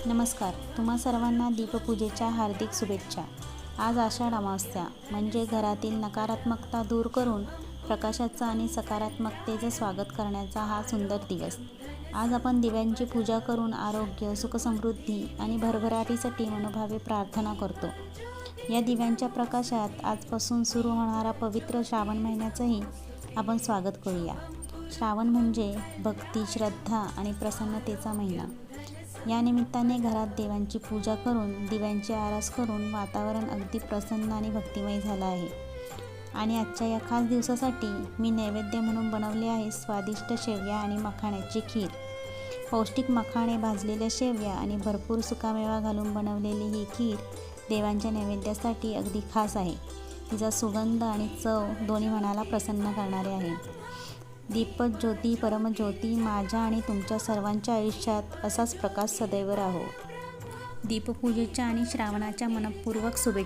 नमस्कार. तुम्हा सर्वांना दीपपूजेच्या हार्दिक शुभेच्छा. आज आषाढ अमावस्या म्हणजे घरातील नकारात्मकता दूर करून प्रकाशाचं आणि सकारात्मकतेचं स्वागत करण्याचा हा सुंदर दिवस. आज आपण दिव्यांची पूजा करून आरोग्य, सुखसमृद्धी आणि भरभराटीसाठी मनोभावे प्रार्थना करतो. या दिव्यांच्या प्रकाशात आजपासून सुरू होणारा पवित्र श्रावण महिन्याचंही आपण स्वागत करूया. श्रावण म्हणजे भक्ती, श्रद्धा आणि प्रसन्नतेचा महिना. या निमित्ताने घरात देवांची पूजा करून दिव्यांची आरास करून वातावरण अगदी प्रसन्न आणि भक्तिमय झालं आहे. आणि आजच्या या खास दिवसासाठी मी नैवेद्य म्हणून बनवले आहे स्वादिष्ट शेवया आणि मखाण्याची खीर. पौष्टिक मखाणे, भाजलेल्या शेवया आणि भरपूर सुकामेवा घालून बनवलेली ही खीर देवांच्या नैवेद्यासाठी अगदी खास आहे. तिचा सुगंध आणि चव दोन्ही मनाला प्रसन्न करणारे आहे. दीपज्योती परमज्योती माझ्या आणि तुमच्या सर्वांच्या आयुष्यात असाच प्रकाश सदैव राहो. दीपपूजेच्या आणि श्रावणाच्या मनपूर्वक शुभेच्छा.